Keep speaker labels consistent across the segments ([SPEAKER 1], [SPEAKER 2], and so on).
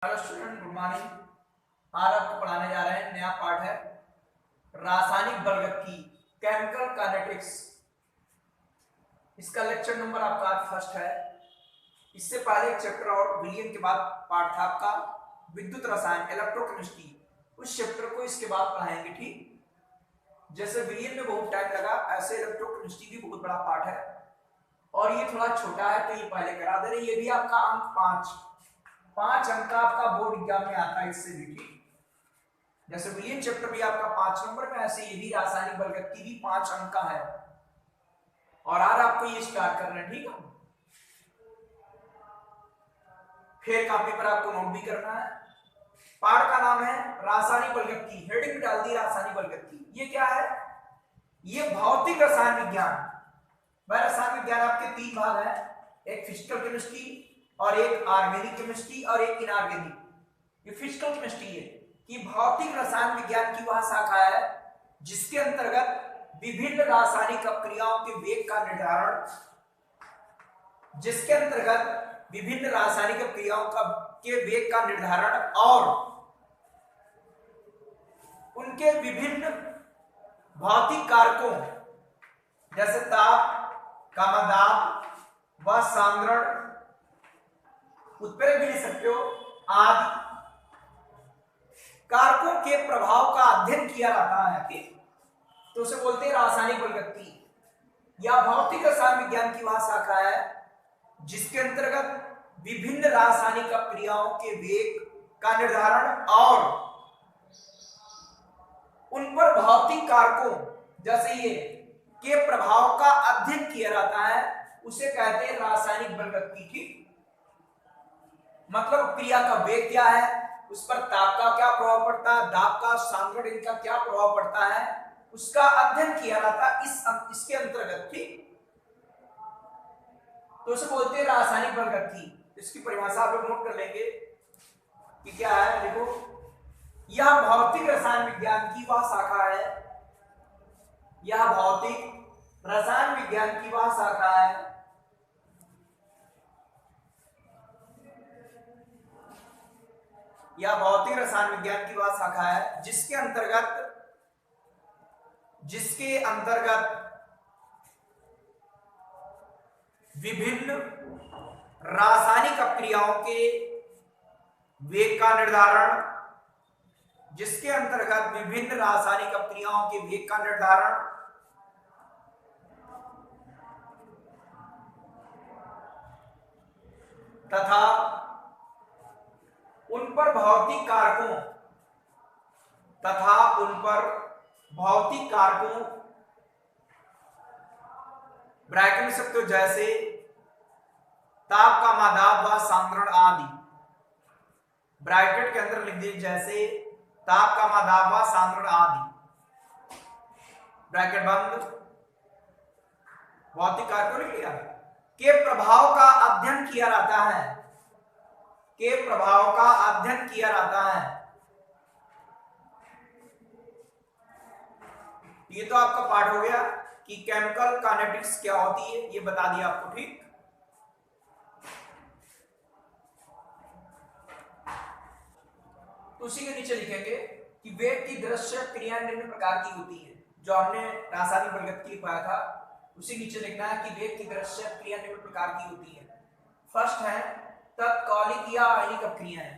[SPEAKER 1] Hello student, good morning. आज आपको पढ़ाने जा रहे हैं नया पार्ट है रासायनिक बलगति केमिकल काइनेटिक्स। इसका लेक्चर नंबर आपका आज फर्स्ट है। इससे पहले एक चैप्टर और विलियम के बाद पार्ट था आपका विद्युत रसायन इलेक्ट्रोकेमिस्ट्री। उस चैप्टर को इसके बाद पढ़ाएंगे। ठीक, जैसे विलियम में बहुत टाइम लगा ऐसे इलेक्ट्रोकेमिस्ट्री भी बहुत बड़ा पार्ट है और ये थोड़ा छोटा है तो ये पहले करा दे रहे। ये भी आपका अंक 5 अंक का आपका बोर्ड एग्जाम में आता है। इससे भी ठीक, जैसे विलियम चैप्टर भी आपका 5 नंबर में, ऐसे ये भी रासायनिक बलगति भी 5 अंक का है और आज आपको ये स्टार्ट करना है। ठीक है, फिर कॉपी पर आपको नोट भी करना है। पाठ का नाम है रासायनिक बलगति, हेडिंग में डाल दी रासायनिक बलगति। ये क्या है? ये भौतिक रसायन विज्ञान। वह रसायन विज्ञान आपके 3 भाग हैं, एक फिजिकल केमिस्ट्री और एक ऑर्गेनिक केमिस्ट्री और एक इनऑर्गेनिक। ये फिजिकल केमिस्ट्री है कि भौतिक रसायन विज्ञान की वह शाखा है जिसके अंतर्गत विभिन्न रासायनिक अपक्रियाओं के वेग का निर्धारण, के वेग का निर्धारण और उनके विभिन्न भौतिक कारकों जैसे ताप, कामादाब व सांद्रण, उत्प्रेरक भी लिख सकते हो, आदि कारकों के प्रभाव का अध्ययन किया जाता है। तो उसे बोलते हैं रासायनिक बलगति या भौतिक रसायन विज्ञान की वह शाखा है जिसके अंतर्गत विभिन्न रासायनिक अपक्रियाओं के वेग का निर्धारण और उन पर भौतिक कारकों जैसे ये के प्रभाव का अध्ययन किया जाता है, उसे कहते हैं रासायनिक बलगति। ठीक, मतलब क्रिया का वेग क्या है, उस पर ताप का क्या प्रभाव पड़ता है, दाब का, सांद्रण, इनका क्या प्रभाव पड़ता है, उसका अध्ययन किया जाता है इसके अंतर्गत। ठीक, तो उसे बोलते हैं रासायनिक बलगति। इसकी परिभाषा आप लोग नोट कर लेंगे कि क्या है। देखो, यह भौतिक रसायन विज्ञान की वह शाखा है, यह भौतिक रसायन विज्ञान की वह शाखा है या भौतिक रसायन विज्ञान की वह शाखा है जिसके अंतर्गत विभिन्न रासायनिक अपक्रियाओं के वेग का निर्धारण, तथा उन पर भौतिक कारकों ब्रैकेट में सकते हो जैसे ताप का मादाब व सांद्रण आदि, ब्रैकेट के अंदर लिख दीजिए जैसे ताप का मादाब व सांद्रण आदि, ब्रैकेट बंद, भौतिक कारकों लिख लिया, के प्रभाव का अध्ययन किया जाता है, ये तो आपका पार्ट हो गया कि केमिकल काइनेटिक्स क्या होती है, ये बता दिया आपको। ठीक, उसी के नीचे लिखेंगे कि वेग की दृश्य क्रिया निम्न प्रकार की होती है। जो हमने रासायनिक बलगति पाया था उसी नीचे लिखना है कि वेग की दृश्य क्रिया निम्न प्रकार की होती है। फर्स्ट है तत्कालिक या आयनिक अपक्रियाएं,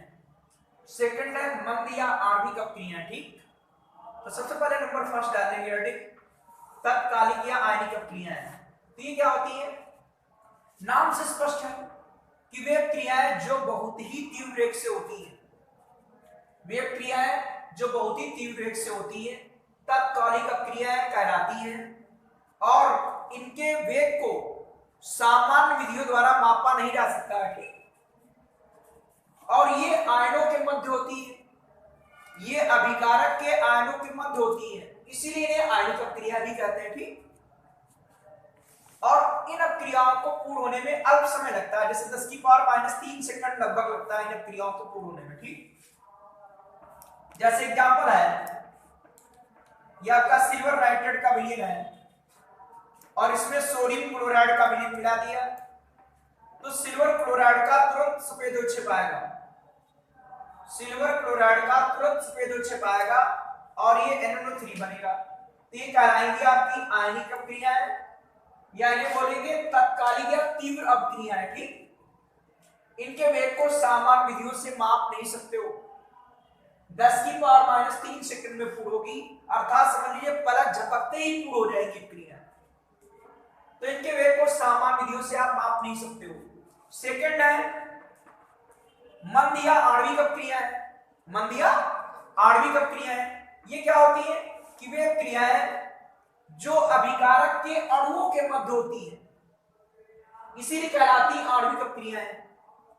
[SPEAKER 1] सेकंड है मंद या आणविक अपक्रियाएं। ठीक, तो सबसे पहले नंबर फर्स्ट डालेंगे तत्कालिक या आयनिक अपक्रियाएं। तो ये क्या होती है? नाम से स्पष्ट है कि वे क्रियाएं जो बहुत ही तीव्र वेग से होती है, तत्कालिक अपक्रियाएं कहलाती हैं और इनके वेग को सामान्य विधियों द्वारा मापा नहीं जा सकता है। ठीक, और ये आयनों के मध्य होती है, ये अभिकारक के आयनों के मध्य होती है, इसीलिए इन्हें आयनिक अपक्रिया भी कहते हैं। ठीक, और इन अपक्रियाओं को पूर्ण होने में अल्प समय लगता है, जैसे 10 की पावर -3 सेकंड लगभग लगता है इन अपक्रियाओं को पूर्ण होने में। ठीक, जैसे एग्जांपल है ये आपका सिल्वर नाइट्रेट का विलयन है और इसमें सोडियम क्लोराइड का विलयन मिला दिया, तो सिल्वर क्लोराइड का तुरंत सफेद हो छिपाएगा सिल्वर क्लोराइड का तुरंत सफेदोक्षय पाएगा और ये NNO3 बनेगा। तो ये कहलाएंगी आपकी आयनिक अपक्रियाएं, या इन्हें बोलेंगे तत्कालिक या तीव्र अपक्रियाएं। ठीक, इनके वेग को सामान्य विधियों से माप नहीं सकते हो। 10⁻³ सेकंड में पूर्ण होगी, अर्थात समझ लीजिए पलक झपकते ही पूर्ण हो जाएगी क्रिया। तो इनके वेग को सामान्य विधियों से आप माप नहीं सकते हो। सेकंड है मंद या आणविक अपक्रियाएं। मंद या आणविक अपक्रियाएं ये क्या होती है कि वे क्रियाएं जो अभिकारक के अणुओं के मध्य होती है, इसीलिए कहलाती आणविक अपक्रियाएं।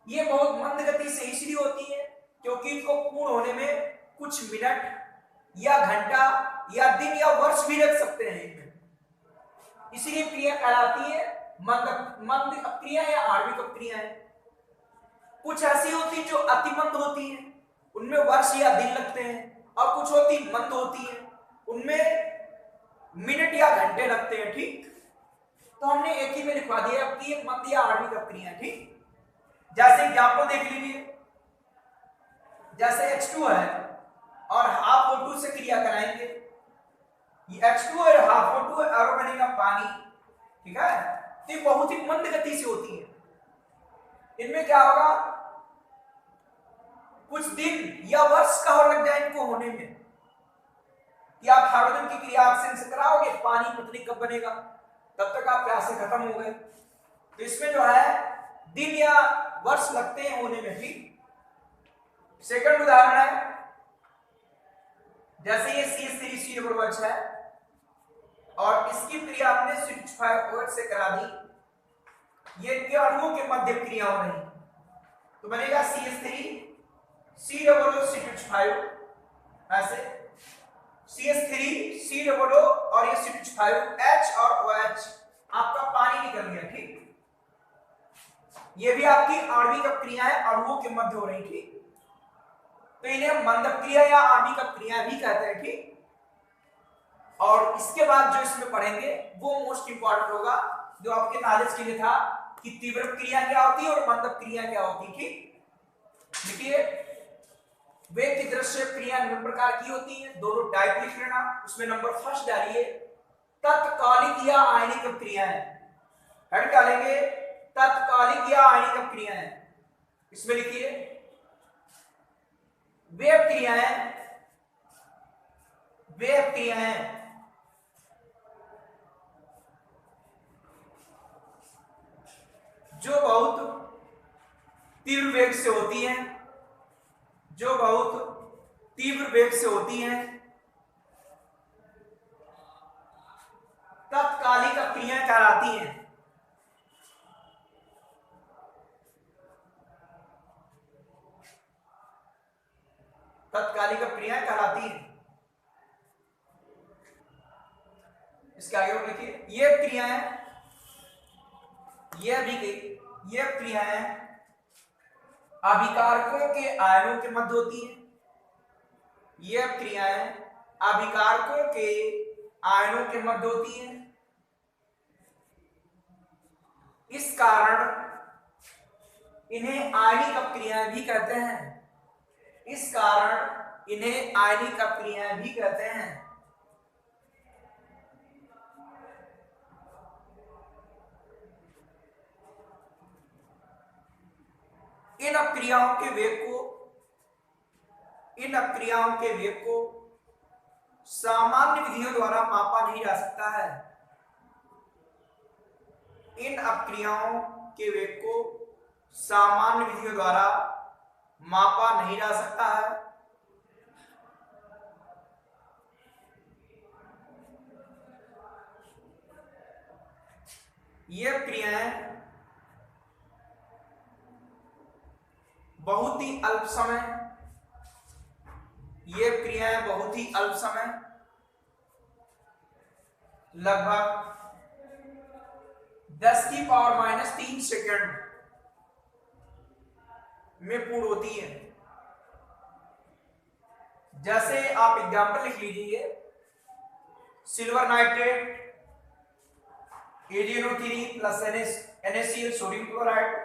[SPEAKER 1] ये बहुत मंद गति से इसलिए होती है क्योंकि इनको पूर्ण होने में कुछ मिनट या घंटा या दिन या वर्ष भी लग सकते हैं इनमें, इसीलिए क्रिया कहलाती है मंद अपक्रिया या आणविक अपक्रियाएं। कुछ ऐसी होती जो अति मंद होती हैं, उनमें वर्ष या दिन लगते हैं, और कुछ होती मंद होती है, उनमें मिनट या घंटे लगते हैं। ठीक, तो हमने एक ही में लिखवा दिया कि ये मंद या आणविक अपक्रिया। ठीक, जैसे एग्जांपल देख लीजिए, जैसे H2 है और हाफ O2 से क्रिया कराएंगे, ये H2 और हाफ O2 और बनेगा पानी। ठीक है, तो ये बहुत ही मंद गति से होती है। इनमें क्या होगा, कुछ दिन या वर्ष का और लग जाए इनको होने में, कि आप हाइड्रोजन की क्रिया ऑक्सीजन से कराओगे, पानी पतली कब बनेगा, तब तक आप प्यासे खत्म हो गए। तो इसमें जो है दिन या वर्ष लगते हैं होने में। ठीक, सेकंड उदाहरण है, जैसे ये CH3COOH है और इसकी क्रिया हमने C5OH से करा दी, ये इनके अणुओं के मध्य क्रिया हो रही, तो बनेगा CH3COOH ऐसे CH3COO और ये CH5H और OH, आपका पानी निकल गया। ठीक, ये भी आपकी आणविक अपक्रिया है, अणुओं के मध्य हो रही। ठीक, तो इन्हें मंद अपक्रिया या आणविक अपक्रिया भी कहते हैं। ठीक, और इसके बाद जो इसमें पढ़ेंगे वो मोस्ट इंपॉर्टेंट होगा, जो आपके नॉलेज के लिए था कि तीव्र अपक्रिया क्या होती है और मंद अपक्रिया क्या होती है। ठीक, देखिए वेग की दृश्य क्रिया निम्न प्रकार की होती है, दोनों टाइप लिख लेना, उसमें नंबर फर्स्ट डालिए तत्कालिक या आयनिक अपक्रियाएं, हेड डालेंगे तत्कालिक या आयनिक अपक्रियाएं, इसमें लिखिए वे अपक्रियाएं जो बहुत तीव्र वेग से होती हैं, जो बहुत तीव्र वेग से होती हैं, तत्कालिक अपक्रियाएं कहलाती हैं। तत्कालिक अपक्रियाएं कहलाती हैं। इसके आगे और लिखिए ये क्रियाएं, ये भी गई, ये क्रियाएं अभिकारकों के आयनों के मध्य होती हैं। ये क्रियाएं अभिकारकों के आयनों के मध्य होती हैं। इस कारण इन्हें आयनिक अपक्रियाएं भी कहते हैं। इस कारण इन्हें आयनिक अपक्रियाएं भी कहते हैं। इन अपक्रियाओं के वेग को सामान्य विधियों द्वारा मापा नहीं जा सकता है। इन अपक्रियाओं के वेग को सामान्य विधियों द्वारा मापा नहीं जा सकता है। ये क्रियाएं बहुत ही अल्प समय, ये क्रियाएं बहुत ही अल्प समय, लगभग 10⁻³ सेकंड में पूर्ण होती है। जैसे आप एग्जांपल लिख लीजिए, silver nitrate AgNO3 plus NaCl sodium chloride,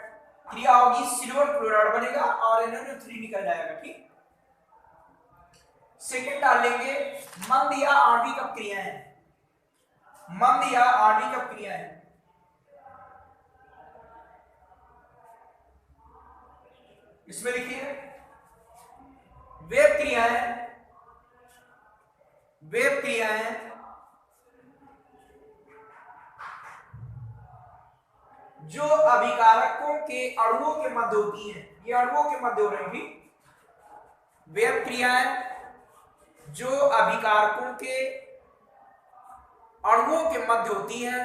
[SPEAKER 1] क्रिया होगी सिल्वर क्लोराइड बनेगा और NaNO3 निकल जाएगा। ठीक, सेकंड डाल लेंगे मंद या आणविक क्रियाएं, मंद या आणविक क्रियाएं। इसमें लिखिए वेब क्रियाएं, वेब क्रियाएं जो अभिकारकों के अणुओं के मध्य होती हैं, ये अणुओं के मध्य हो रही थी। वेब क्रियाएं जो अभिकारकों के अणुओं के मध्य होती हैं,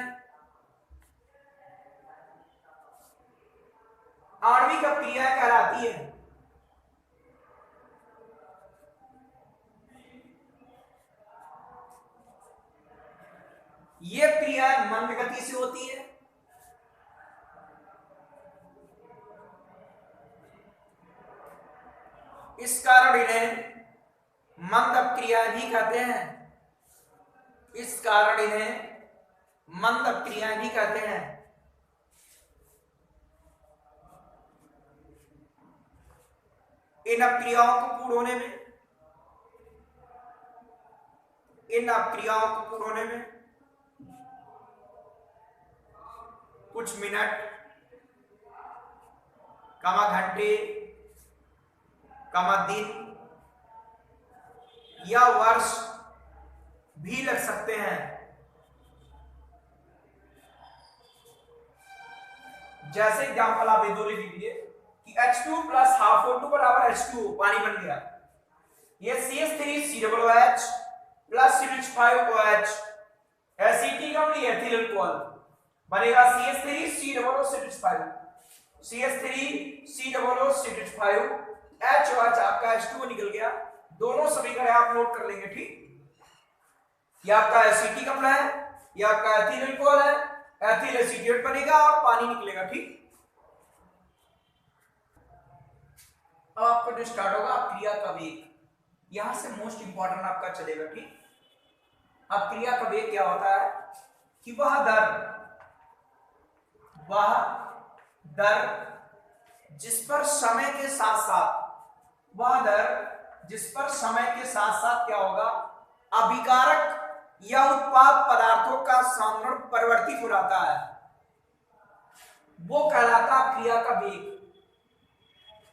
[SPEAKER 1] आणविक क्रियाएं कहलाती है। ये क्रियाएं मंद गति से होती है, इस कारण इन्हें मंद क्रियाएं भी कहते हैं, इस कारण इन्हें मंद क्रियाएं भी कहते हैं। इन अपक्रियाओं को पूर्ण होने में, इन अपक्रियाओं को पूर्ण होने में कुछ मिनट, कमा घंटे, कमा दिन या वर्ष भी लग सकते हैं। जैसे एग्जाम्पल आप दो लिख लीजिए कि H2 प्लस हाफ O2 बराबर H2O, पानी बन गया। ये CH3COOH प्लस CH5OH एसिटिक अम्ल एथिल अल्कोहल बनेगा CH3COOH, CH3COOH, HOH आपका H2O निकल गया। दोनों समीकरण आप नोट कर लेंगे, ठीक। ये आपका एसिटिक अम्ल है, ये आपका एथिल अल्कोहल है, एथिल एसीटेट बनेगा और पानी निकलेगा, ठीक। अब आपको जो स्टार्ट होगा क्रिया का वेग, यहां से मोस्ट इंपॉर्टेंट आपका चलेगा, ठीक। अब क्रिया का वेग क्या होता है कि वह दर जिस पर समय के साथ साथ, वह दर जिस पर समय के साथ साथ क्या होगा, अभिकारक या उत्पाद पदार्थों का सांद्रण परिवर्तित हो जाता है, वो कहलाता क्रिया का वेग।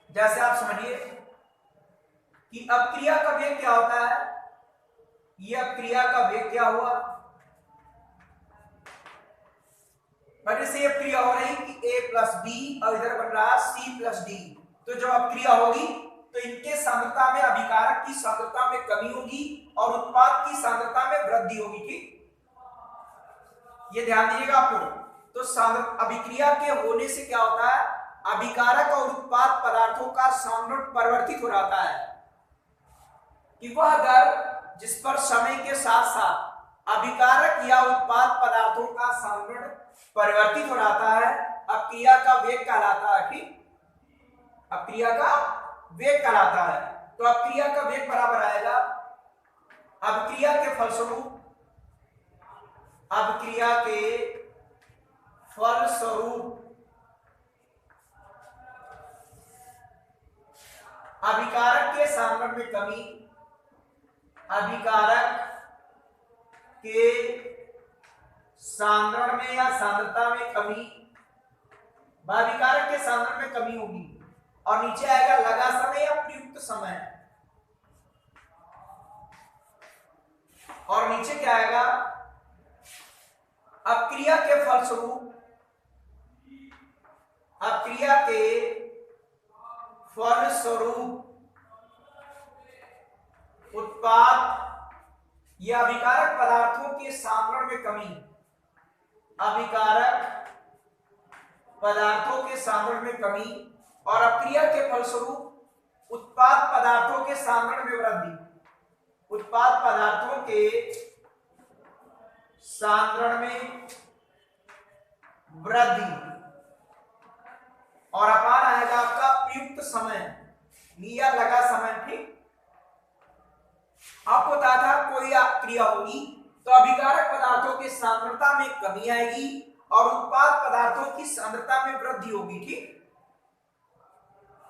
[SPEAKER 1] जैसे आप समझिए कि अपक्रिया का वेग क्या होता है, यह अपक्रिया का वेग क्या हुआ, पहले से अपक्रिया हो रही कि A प्लस बी और इधर बन रहा C प्लस डी, तो जब अपक्रिया होगी तो इनके सांद्रता में, अभिकारक की सांद्रता में कमी होगी और उत्पाद की सांद्रता में वृद्धि होगी, ठीक। ये ध्यान दीजिएगा आप लोग। तो अभिक्रिया के होने से क्या होता है, अभिकारक और उत्पाद पदार्थों का सांद्रण परिवर्तित हो जाता है कि वह दर जिस पर समय के साथ साथ अभिकारक या उत्पाद पदार्थों का सांद्रण परिवर्तित हो जाता है, अपक्रिया का वेग कहलाता है, ठीक। अपक्रिया का वेग कहलाता है। तो अपक्रिया का वेग बराबर आएगा अपक्रिया के फलस्वरूप, अपक्रिया के फलस्वरूप अभिकारक के सांद्रण में कमी, अभिकारक के सांद्रण में या सांद्रता में कमी, अभिकारक के सांद्रण में कमी होगी। और नीचे आएगा लगा समय या प्रयुक्त समय, और नीचे क्या आएगा, अपक्रिया के फलस्वरूप, अपक्रिया के फलस्वरूप उत्पाद या अभिकारक पदार्थों के सांद्रण में कमी, अभिकारक पदार्थों के सांद्रण में कमी और अपक्रिया के फलस्वरूप उत्पाद पदार्थों के सांद्रण में वृद्धि, उत्पाद पदार्थों के सांद्रण में वृद्धि। और अपान आएगा आपका प्रयुक्त समय या लगा समय, ठीक। आपको बताया था कोई क्रिया होगी तो अभिकारक पदार्थों की सांद्रता में कमी आएगी और उत्पाद पदार्थों की सांद्रता में वृद्धि होगी, ठीक।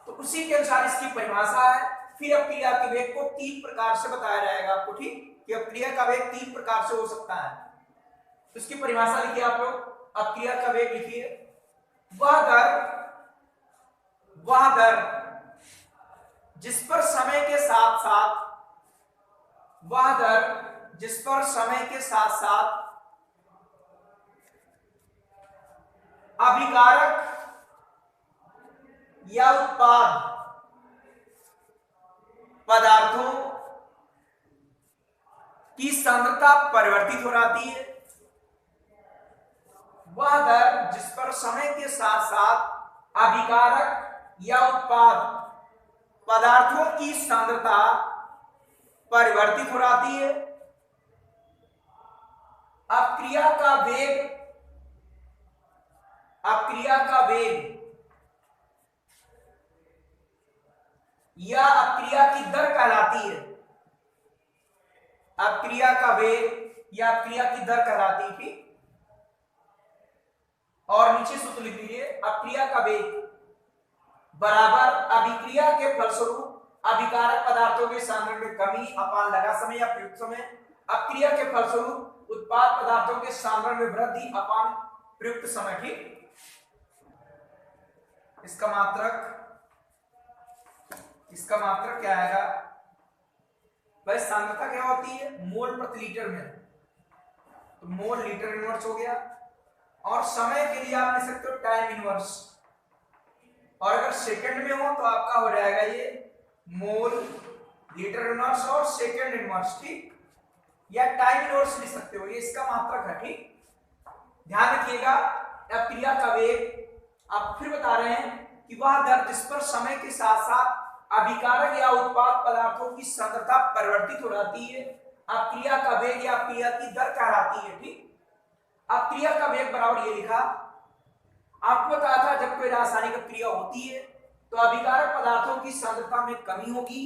[SPEAKER 1] तो उसी के अनुसार इसकी परिभाषा है फिर अपक्रिया के वेग को 3 प्रकार से बताया जाएगा आपको, ठीक, कि अपक्रिया का वेग 3 प्रकार से हो सकता है। तो इसकी परिभाषा लिखिए आप लोग, अपक्रिया का वेग लिखिए, वह दर जिस पर समय के साथ साथ, वह दर जिस पर समय के साथ साथ अभिकारक या उत्पाद पदार्थों की सांद्रता परिवर्तित हो जाती है, वह दर जिस पर समय के साथ साथ अभिकारक या उत्पाद पदार्थों की सांद्रता परिवर्तित हो जाती है। अपक्रिया का वेग, अपक्रिया का वेग या अपक्रिया की दर कहलाती है, अपक्रिया का वेग या अपक्रिया की दर कहलाती है, ठीक। और नीचे सूत्र लिख लीजिए, अपक्रिया का वेग बराबर अभिक्रिया के फलस्वरूप अभिकारक पदार्थों के सांद्रण में कमी अपान लगा समय या प्रयुक्त समय, अपक्रिया के फलस्वरूप उत्पाद पदार्थों के सांद्रण में वृद्धि अपान प्रयुक्त समय, ठीक। इसका मात्रक क्या आएगा भाई, सांद्रता क्या होती है, मोल प्रति लीटर में, तो मोल लीटर इनवर्स हो गया, और समय के लिए आप लिख सकते हो टाइम इनवर्स, और अगर सेकंड में हो तो आपका हो जाएगा ये मोल लीटर इनवर्स और सेकंड इनवर्स, ठीक, या टाइम इनवर्स लिख सकते हो, ये इसका मात्रक है, ठीक। ध्यान रखिएगा, अपक्रिया का वेग आप फिर बता रहे हैं कि वह दर जिस पर समय के साथ साथ अभिकारक या उत्पाद पदार्थों की सांद्रता परिवर्तित हो जाती है, अपक्रिया का वेग या अपक्रिया की दर कहलाती है, ठीक। अपक्रिया का वेग बराबर ये लिखा, आपको बताया था जब कोई रासायनिक अपक्रिया होती है तो अभिकारक पदार्थों की सांद्रता में कमी होगी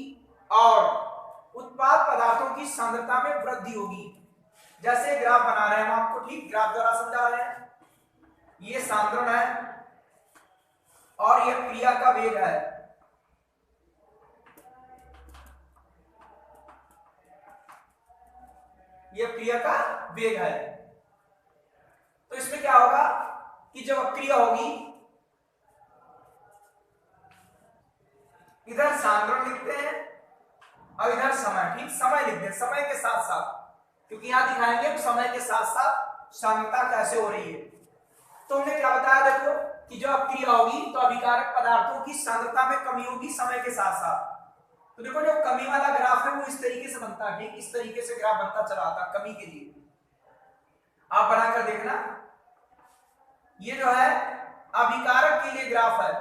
[SPEAKER 1] और उत्पाद पदार्थों की सांद्रता में वृद्धि होगी। जैसे ग्राफ बना रहे हैं हम आपको, ठीक, ग्राफ द्वारा समझा रहे हैं, ये सांद्रण है और यह क्रिया का वेग है, यह क्रिया का वेग है। तो इसमें क्या होगा कि जब अपक्रिया होगी, इधर सांद्रण लिखते हैं और इधर समय, ठीक, समय लिखते हैं समय के साथ साथ, क्योंकि यहां दिखाएंगे हम समय के साथ साथ सांद्रता कैसे हो रही है। तो हमने क्या बताया, देखो कि जब अपक्रिया होगी तो अभिकारक पदार्थों की सांद्रता में कमी होगी समय के साथ साथ। तो देखो जो कमी वाला ग्राफ है वो इस तरीके से बनता है, ठीक, इस तरीके से ग्राफ बनता चला आता कमी के लिए, आप बनाकर देखना। ये जो है अभिकारक के लिए ग्राफ है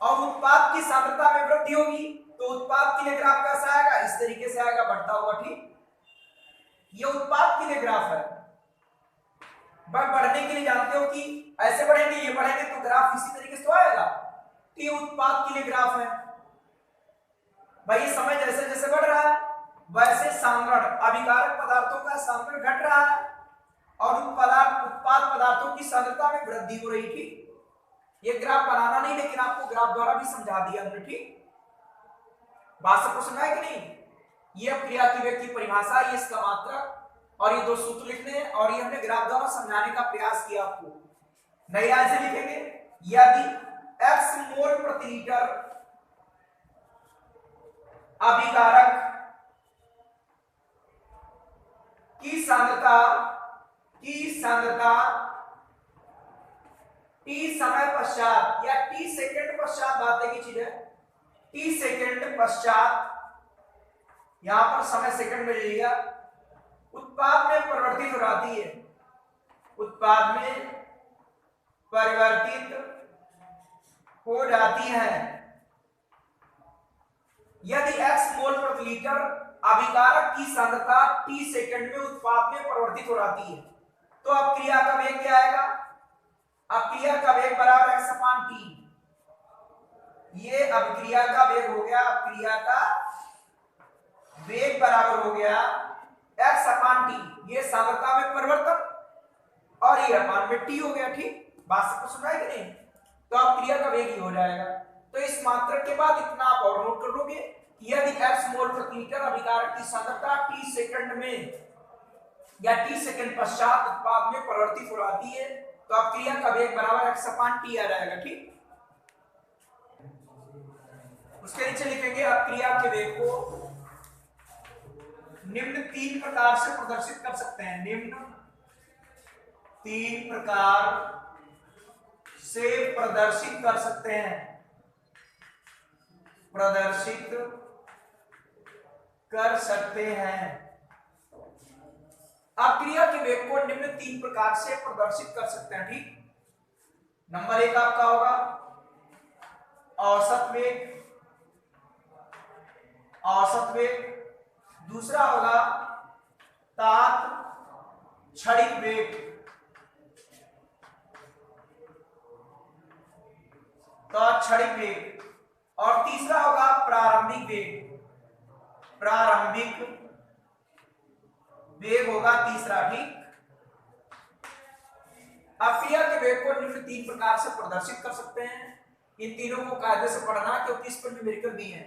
[SPEAKER 1] और उत्पाद की सांद्रता में वृद्धि होगी तो उत्पाद के लिए ग्राफ कैसा आएगा, इस तरीके से आएगा, बढ़ता हुआ, ठीक। ये उत्पाद के लिए ग्राफ है। बढ़ने के लिए जानते हो कि ऐसे बढ़ेंगे, ये बढ़ेंगे तो ग्राफ इसी तरीके से आएगा। तो ये उत्पाद के लिए ग्राफ है भाई, ये समय जैसे जैसे बढ़ रहा है वैसे सांद्रण अभिकारक पदार्थों का सांद्रण घट रहा है और उत्पाद पदार्थों की सांद्रता में वृद्धि हो रही थी। ये ग्राफ बनाना नहीं, लेकिन आपको ग्राफ द्वारा भी समझा दिया हमने, ठीक। बात सबको समझा है कि नहीं। ये अपक्रिया की वेग की परिभाषा, ये इसका मात्रक और ये दो सूत्र लिखने हैं और ये हमने ग्राफ द्वारा समझाने का प्रयास किया आपको। नई राय से लिखेंगे, यदि x मोल प्रति लीटर अभिकारक की सांद्रता t समय पश्चात या t सेकंड पश्चात, बात है की चीज है, t सेकंड पश्चात, यहां पर समय सेकंड में ले लिया, उत्पाद में परिवर्तित हो जाती है, उत्पाद में परिवर्तित हो जाती है। यदि x मोल प्रति लीटर अभिकारक की सांद्रता t सेकंड में उत्पाद में परिवर्तित हो जाती है तो अपक्रिया का वेग क्या आएगा, अपक्रिया का वेग बराबर x अपान t। ये अपक्रिया का वेग हो गया, अपक्रिया का वेग बराबर हो गया x अपान t, ये सांद्रता में परिवर्तन और ये अपान में t हो गया, ठीक। बात सबको सुना है कि नहीं। तो अपक्रिया का वेग ही हो जाएगा। तो इस मात्रक के बाद इतना आप और नोट कर लोगे कि यदि x मोल प्रति लीटर अभिकारक की सांद्रता t सेकंड में या t सेकंड पश्चात उत्पाद में परिवर्तित हो जाती है तो अब क्रिया का वेग बराबर x अपान t आ जाएगा। ठीक, उसके नीचे लिखेंगे अब क्रिया के वेग को निम्न 3 प्रकार से प्रदर्शित कर सकते हैं। निम्न 3 प्रकार से प्रदर्शित कर सकते हैं, प्रदर्शित कर सकते हैं। आप क्रिया के वेग को निम्न 3 प्रकार से प्रदर्शित कर सकते हैं। ठीक, नंबर 1 आपका होगा औसत वेग, औसत वेग। दूसरा होगा तात्क्षणिक वेग, तात्क्षणिक वेग। और तीसरा होगा प्रारंभिक वेग, प्रारंभिक वेग होगा तीसरा। ठीक, अब क्रिया के वेग को निम्न 3 प्रकार से प्रदर्शित कर सकते हैं। इन तीनों को कायदे से पढ़ना क्योंकि इस पर न्यूमेरिकल भी है।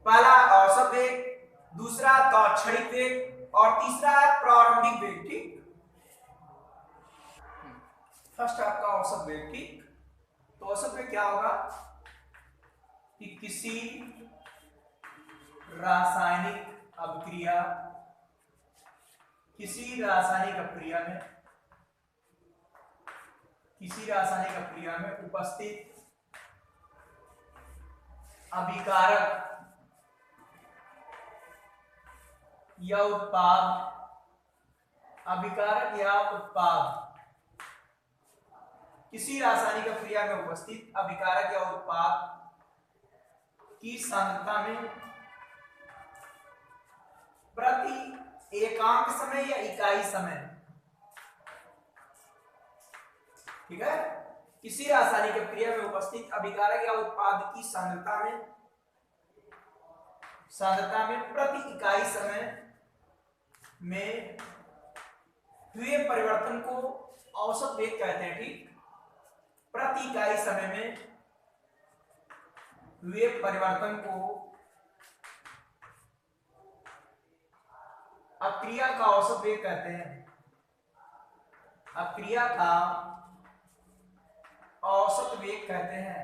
[SPEAKER 1] पहला औसत वेग, दूसरा तात्क्षणिक वेग और तीसरा है प्रारंभिक वेग। ठीक, फर्स्ट आपका औसत वेग। ठीक, तो औसत वेग क्या होगा कि किसी रासायनिक अभिक्रिया, किसी रासायनिक अभिक्रिया में, किसी रासायनिक अभिक्रिया में उपस्थित अभिकारक या उत्पाद, अभिकारक या उत्पाद, किसी रासायनिक अभिक्रिया में उपस्थित अभिकारक या उत्पाद की सांद्रता में प्रति एकांक समय या इकाई समय, ठीक है, किसी रासायनिक अभिक्रिया में उपस्थित अभिकारक या उत्पाद की सांद्रता में प्रति इकाई समय में हुए परिवर्तन को औसत वेग कहते हैं। ठीक, प्रति इकाई समय में हुए परिवर्तन को अभिक्रिया का औसत वेग कहते हैं। अभिक्रिया का औसत वेग कहते हैं,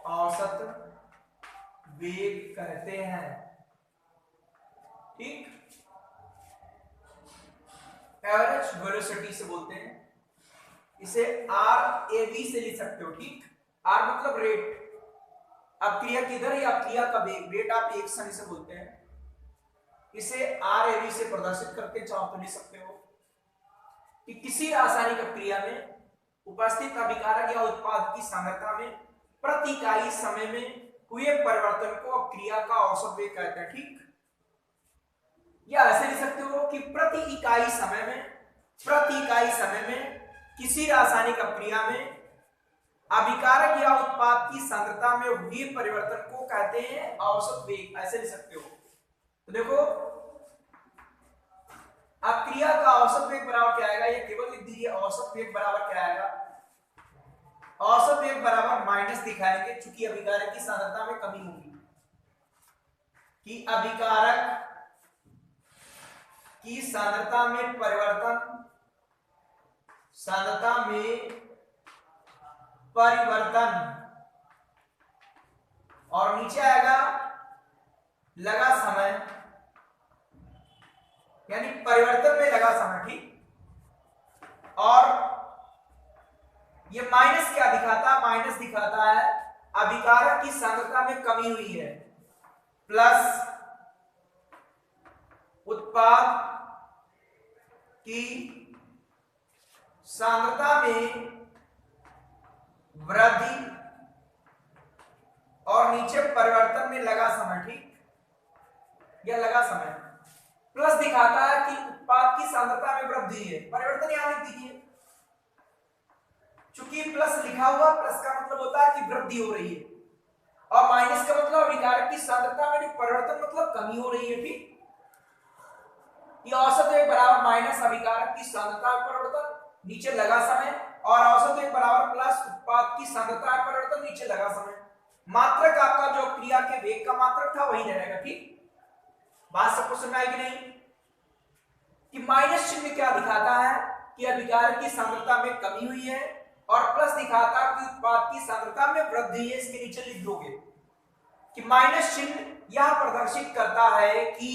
[SPEAKER 1] औसत वेग कहते हैं। ठीक, एवरेज वेलोसिटी से बोलते हैं। इसे RAV से लिख सकते हो। ठीक, R मतलब रेट, अभिक्रिया की दर या अभिक्रिया का वेग, रेट आप एक समय से बोलते हैं। इसे RAV से प्रदर्शित करके चाहो तो लिख सकते हो कि किसी रासायनिक अभिक्रिया में उपस्थित अभिकारक या उत्पाद की सांद्रता में प्रति इकाई समय में हुए परिवर्तन को अभिक्रिया का औसत वेग कहते हैं। ठीक, या ऐसे लिख सकते हो कि प्रति इकाई समय में, प्रति इकाई समय में किसी रासायनिक अभिक्रिया में अभिकारक या उत्पाद की सांद्रता में हुए परिवर्तन को कहते हैं औसत वेग, ऐसे लिख सकते हो। तो देखो अभिक्रिया का औसत वेग बराबर क्या आएगा, ये केवल लिख दीजिए। औसत वेग बराबर क्या आएगा, औसत वेग बराबर माइनस दिखाएंगे चूंकि अभिकारक की सांद्रता में कमी होगी, कि अभिकारक की सांद्रता में परिवर्तन, सांद्रता में परिवर्तन, और नीचे आएगा लगा समय, यानी परिवर्तन में लगा समय। ठीक, और ये माइनस क्या दिखाता है, माइनस दिखाता है अभिकारक की सांद्रता में कमी हुई है, प्लस उत्पाद की सांद्रता में वृद्धि, और नीचे परिवर्तन में लगा समय। ठीक, यह लगा समय, प्लस दिखाता है कि उत्पाद की सांद्रता में वृद्धि है, परिवर्तन यहां लिख दीजिए। चूंकि प्लस लिखा हुआ, प्लस का मतलब होता है कि वृद्धि हो रही है, और माइनस का मतलब अभिकारक की सांद्रता में जो परिवर्तन मतलब कमी हो रही है। ठीक, ये औसत वेग बराबर माइनस अभिकारक की सांद्रता में परिवर्तन, नीचे लगा समय, और औसत वेग बराबर प्लस उत्पाद की सांद्रता में परिवर्तन, नीचे लगा समय। मात्रक आपका जो क्रिया के वेग का मात्रक था वही रहेगा। ठीक, बात सबको समझ आएगी नहीं? कि माइनस चिन्ह क्या दिखाता है कि अभिकारक की सांद्रता में कमी हुई है, और प्लस दिखाता है कि उत्पाद की सांद्रता में वृद्धि हुई है। इसके नीचे लिख दोगे कि माइनस चिन्ह यह प्रदर्शित करता है कि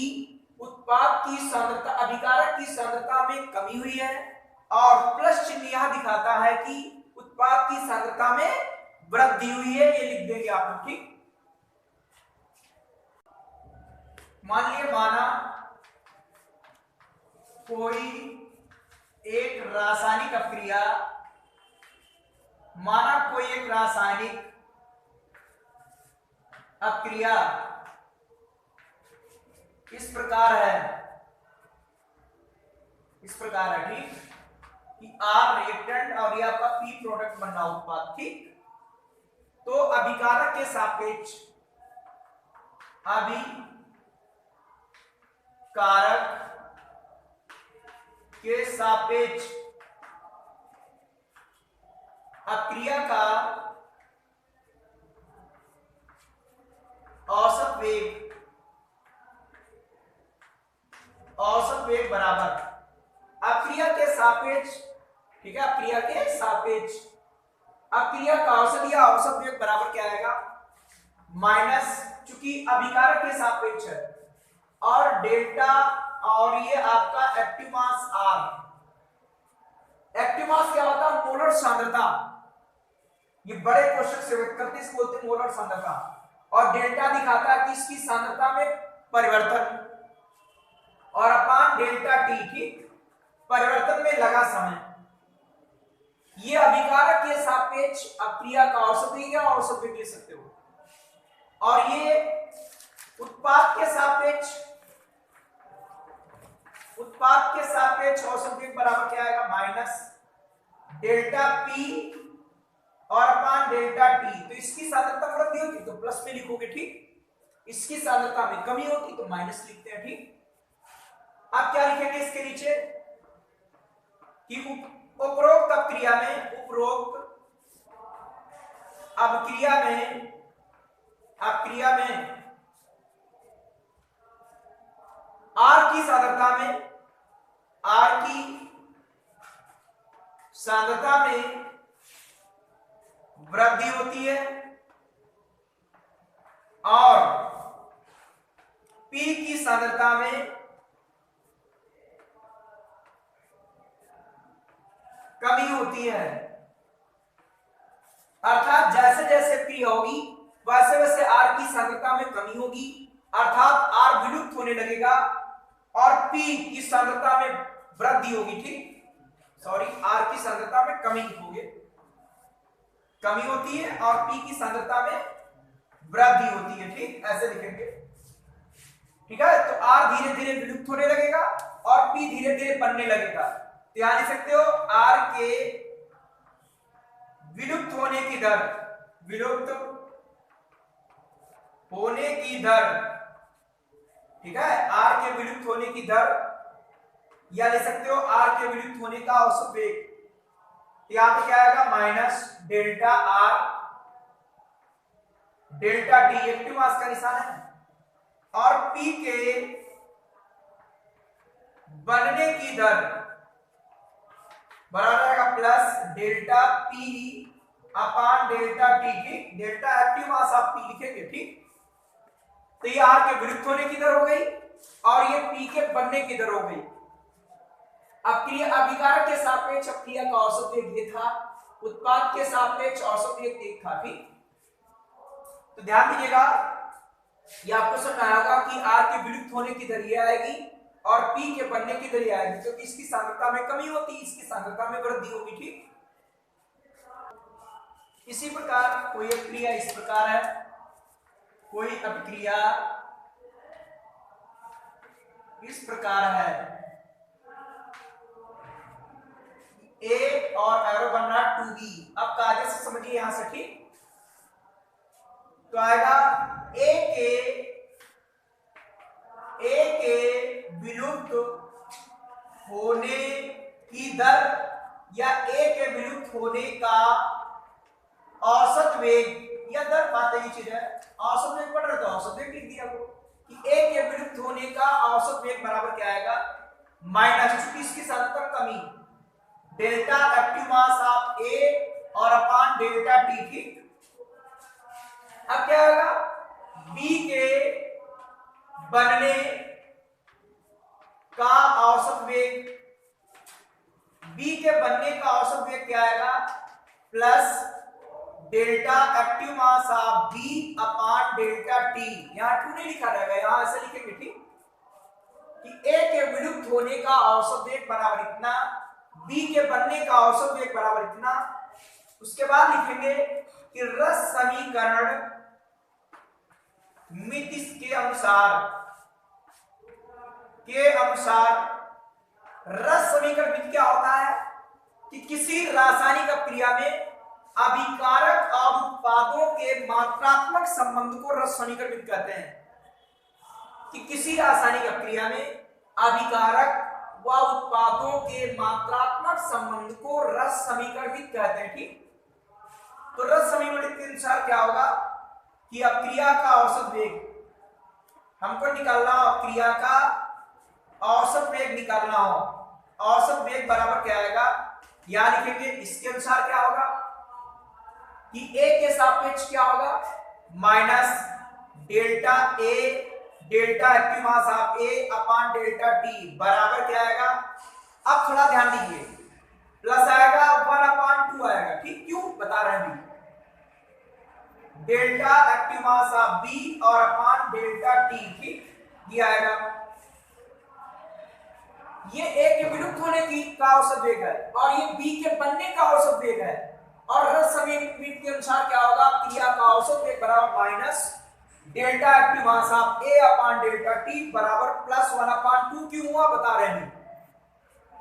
[SPEAKER 1] उत्पाद की सांद्रता, अभिकारक की सांद्रता में कमी हुई है, और प्लस चिन्ह यह दिखाता है कि उत्पाद की सांद्रता में वृद्धि हुई है। ये लिख देंगे आप लोग। ठीक, मान लिया माना कोई एक रासायनिक अपक्रिया, माना कोई एक रासायनिक अपक्रिया इस प्रकार है, इस प्रकार है। ठीक, कि आर रिएक्टेंट और ये आपका पी प्रोडक्ट बनना उत्पाद। ठीक, तो अभिकारक के सापेक्ष, अभिकारक के सापेक्ष अपक्रिया का औसत वेग बराबर अपक्रिया के सापेक्ष, ठीक है, अपक्रिया के सापेक्ष अपक्रिया का औसत या औसत वेग बराबर क्या आएगा? माइनस, चूंकि अभिकारक के सापेक्ष है, और डेल्टा, और ये आपका active mass R. Active mass क्या होता है? मोलर सांद्रता। ये बड़े क्वेश्चन से व्यक्त करते हैं, इसको बोलते हैं मोलर सांद्रता। और डेल्टा दिखाता है कि इसकी सांद्रता में परिवर्तन, और अपान डेल्टा टी, ठीक, परिवर्तन में लगा समय। ये अभिकारक के सापेक्ष अपक्रिया का औसत वेग या औसत वेग ले सकते हो, और ये उत्पाद के सापेक्ष औसत वेग बराबर क्या आएगा? माइनस डेल्टा पी और अपान डेल्टा टी। तो इसकी सांद्रता वृद्धि होती तो प्लस में लिखोगे। ठीक, इसकी सांद्रता में कमी होती तो माइनस लिखते हैं। ठीक, अब क्या लिखेंगे इसके नीचे कि उपरोक्त अपक्रिया में, उपरोक्त अपक्रिया में आर की सांद्रता में वृद्धि होती है, और पी की सांद्रता में कमी होती है। अर्थात जैसे जैसे पी होगी वैसे वैसे आर की सांद्रता में कमी होगी, अर्थात आर विलुप्त होने लगेगा और पी की सांद्रता में वृद्धि होगी। ठीक, सॉरी, आर की सांद्रता में कमी होती है और पी की सांद्रता में वृद्धि होती है। ठीक, ऐसे लिखेंगे। ठीक है, तो आर धीरे धीरे विलुप्त होने लगेगा और पी धीरे धीरे बनने लगेगा। तो यहां लिख सकते हो आर के विलुप्त होने की दर, ठीक है, आर के विलुप्त होने की दर, या ले सकते हो आर के विलुप्त होने का औसत वेग। यहां पे क्या आएगा? Minus delta R delta T, active mass का निशान है, और पी के बनने की दर बराबर आएगा प्लस डेल्टा पी अपान डेल्टा टी। ठीक, डेल्टा एक्टिव मास आप पी लिखेंगे। ठीक, तो ये आर के विलुप्त होने की दर हो गई और ये पी के बनने की दर हो गई। अपक्रिया अभिकारक के सापेक्ष अपक्रिया का औसत वेग ये था, उत्पाद के सापेक्ष औसत वेग एक था। ठीक, तो ध्यान दीजिएगा, ये आपको समझ आया होगा कि आर के विलुप्त होने की दर ये आएगी और पी के बनने की दर ये आएगी, क्योंकि इसकी सांद्रता में कमी होती, इसकी सांद्रता में वृद्धि होगी। ठीक, इसी प्रकार कोई अपक्रिया इस प्रकार है, कोई अपक्रिया इस प्रकार है, ए और एरो बन रहा 2b। अब कायदे से समझिए यहां से। ठीक, तो आएगा ए के विलुप्त होने की दर या ए के विलुप्त होने का औसत वेग ये अंदर बात की चीज है। औसत वेग पढ़ रहे तो औसत वेग लिख दिया वो कि ए के विलुप्त होने का औसत वेग बराबर क्या आएगा माइनस, चूंकि इसकी सर्वोत्तम कमी डेल्टा एक्टिव मास ऑफ ए और अपान डेल्टा टी, ठीक। अब क्या आएगा, बी के बनने का औसत वेग, बी के बनने का औसत वेग क्या आएगा plus delta active mass of B upon delta T. यहां टू नहीं लिखा रहेगा, यहां ऐसे लिखेंगे, ठीक, कि ए के विलुप्त होने का औसत वेग बराबर इतना, बी के बनने का औसत वेग बराबर इतना। उसके बाद लिखेंगे कि रस समीकरण मिति के अनुसार रस समीकरण मिति क्या होता है कि किसी रासायनिक अपक्रिया में अभिकारक और उत्पादों के मात्रात्मक संबंध को रस समीकरण मिति कहते हैं। कि किसी रासायनिक अपक्रिया में अभिकारक व उत्पादों के मात्रात्मक संबंध को रस समीकरण मिति कहते हैं, ठीक। तो रस समीकरण के अनुसार क्या होगा कि अपक्रिया का औसत वेग हमको निकालना हो, अपक्रिया का औसत वेग निकालना हो, औसत वेग बराबर क्या आएगा, यहां लिखेंगे इसके अनुसार क्या होगा कि ए के सापेक्ष क्या होगा minus delta A delta active mass of A upon delta T बराबर क्या आएगा। अब थोड़ा ध्यान दीजिए, प्लस आएगा 1/2 आएगा, ठीक, क्यों बता रहे हैं, delta active mass of B और अपान डेल्टा टी, ठीक, ये आएगा। ये ए के विलुप्त होने की का औसत वेग है और ये बी के बनने का औसत वेग है, और रस समीकरण के अनुसार क्या होगा, क्रिया का औसत वेग बराबर minus delta active mass of A upon delta T बराबर प्लस 1/2 क्यों हुआ बता रहे हैं,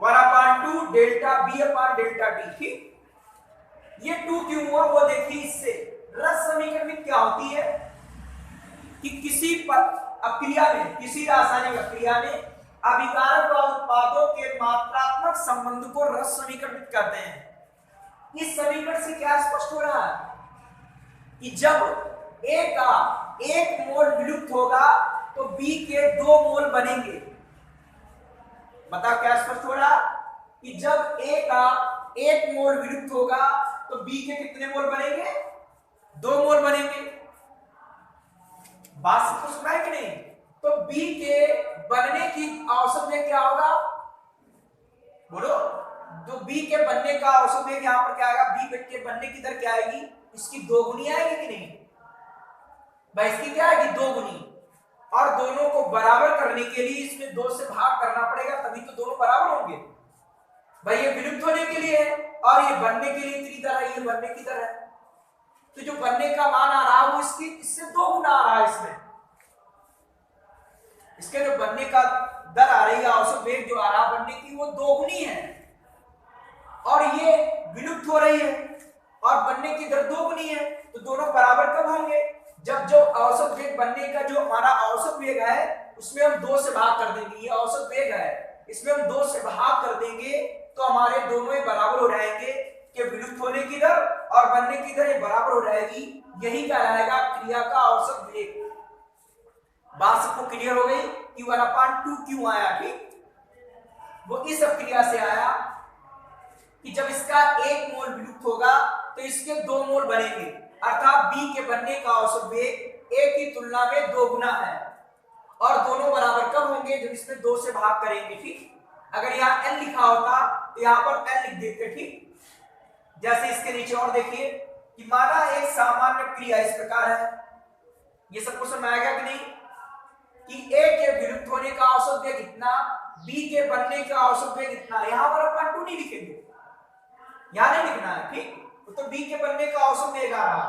[SPEAKER 1] 1/2 delta B upon delta T, ठीक। ये 2 क्यों हुआ वो देखिए, इससे रस समीकरण में क्या होती है कि किसी अपक्रिया में, किसी रासायनिक अपक्रिया में अभिकारक व उत्पादों के मात्रात्मक संबंध को रस समीकरण कहते हैं। इस समीकरण से क्या स्पष्ट हो रहा है कि जब ए का 1 मोल विलुप्त होगा तो बी के 2 मोल बनेंगे। बताओ क्या स्पष्ट हो रहा कि जब ए का 1 मोल विलुप्त होगा तो बी के कितने मोल बनेंगे, 2 मोल बनेंगे। बात से कुछ सुना है कि नहीं। तो बी के बनने की औसत वेग क्या होगा बोलो, तो बी के बनने का औसत वेग यहां पर क्या आएगा, बी के बनने की दर क्या आएगी, इसकी 2 गुनी आएगी कि नहीं भाई, इसकी क्या आएगी 2 गुनी, और दोनों को बराबर करने के लिए इसमें 2 से भाग करना पड़ेगा, तभी तो दोनों बराबर होंगे भाई। ये विलुप्त होने के लिए है और ये बनने के लिए इतनी दर है, ये बनने की दर है, तो जो बनने का मान आ रहा है वो इससे 2 गुना आ रहा है, इसमें इसके जो बनने का दर आ रही है, औसत वेग जो आ रहा बनने की वो 2 गुनी है, और ये विलुप्त हो रही है और बनने की दर 2 गुनी है, तो दोनों बराबर कब होंगे, जब जो औसत वेग बनने का जो हमारा औसत वेग है उसमें हम 2 से भाग कर देंगे, ये औसत वेग है इसमें हम 2 से भाग कर देंगे तो हमारे दोनों ही बराबर हो जाएंगे कि विलुप्त होने की दर और बनने की दर बराबर हो जाएगी, यही कहलाएगा क्रिया का औसत वेग। बात सबको क्लियर हो गई कि 1/2 क्यों आया, ठीक, वो इस क्रिया से आया कि जब इसका 1 मोल विलुप्त होगा तो इसके 2 मोल बनेंगे, अर्थात बी के बनने का औसत वेग ए की तुलना में 2 गुना है, और दोनों बराबर कब होंगे, जब इसमें 2 से भाग करेंगे, ठीक। अगर यहाँ n लिखा होता तो यहाँ पर n लिख देते, ठीक। जैसे इसके नीचे और देखिए कि माना एक सामान्य क्रिया इस प्रकार है, ये सबको समझ आएगा कि नहीं, कि ए के विलुप्त होने का औसत वेग इतना, बी के बनने का औसत वेग इतना, यहाँ पर अपन 2 नहीं लिखेंगे, यहाँ नहीं लिखना है, ठीक, तो बी के बनने का औसत वेग आ रहा,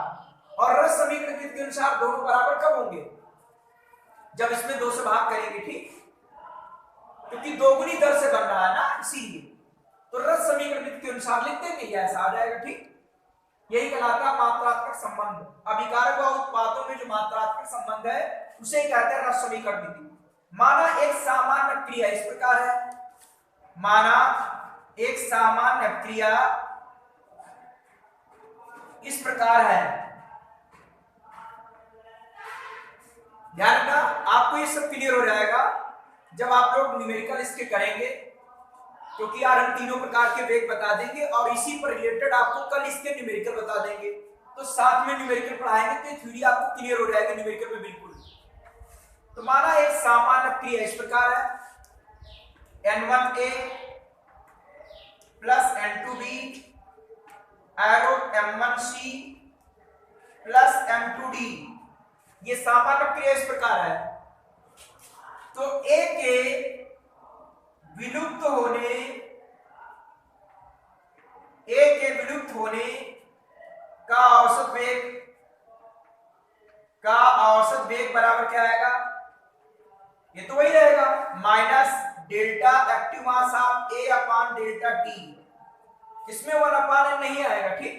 [SPEAKER 1] और रस समीकरण के अनुसार दोनों बराबर कब होंगे, जब इसमें 2 से भाग करेंगे, ठीक, क्योंकि 2 गुनी दर से बन रहा है ना, इसीलिए तो रस समीकरण के अनुसार लिख देंगे, ये ऐसा आ जाएगा, ठीक। यही कहलाता है मात्रात्मक संबंध, अभिकारक व उत्पादों में जो मात्रात्मक संबंध है उसे कहते हैं रस समीकरण विधि। माना एक सामान्य क्रिया इस प्रकार है, माना एक सामान्य क्रिया इस प्रकार है ध्यान रखना, आपको ये सब क्लियर हो जाएगा जब आप लोग न्यूमेरिकल इसके करेंगे, क्योंकि यार हम तीनों प्रकार के वेग बता देंगे और इसी पर रिलेटेड आपको कल इसके न्यूमेरिकल बता देंगे, तो साथ में न्यूमेरिकल पढ़ाएंगे तो ये थ्योरी आपको क्लियर हो जाएगी न्यूमेरिकल में बिल्कुल। तो माना एक सामान्य क्रिया इस प्रकार है, N1A plus N2B arrow M1C plus M2D, ये सामान्य क्रिया इस प्रकार है। तो A के विलुप्त होने का औसत वेग बराबर क्या आएगा, ये तो वही रहेगा minus delta active mass of A upon delta T, इसमें 1/n नहीं आएगा, ठीक।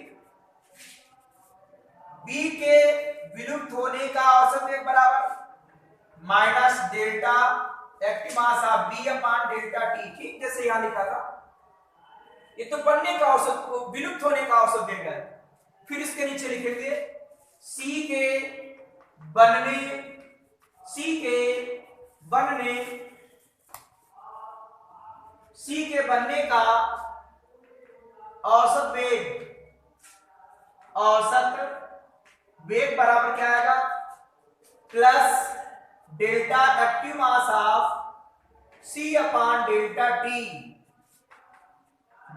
[SPEAKER 1] B के विलुप्त होने का औसत वेग बराबर minus delta active mass of B upon delta T, ठीक, जैसे यहां लिखा था। ये तो बनने का औसत, विलुप्त होने का औसत वेग है। फिर इसके नीचे लिखेंगे C के बनने का औसत वेग बराबर क्या आएगा, plus delta active mass of C upon delta T।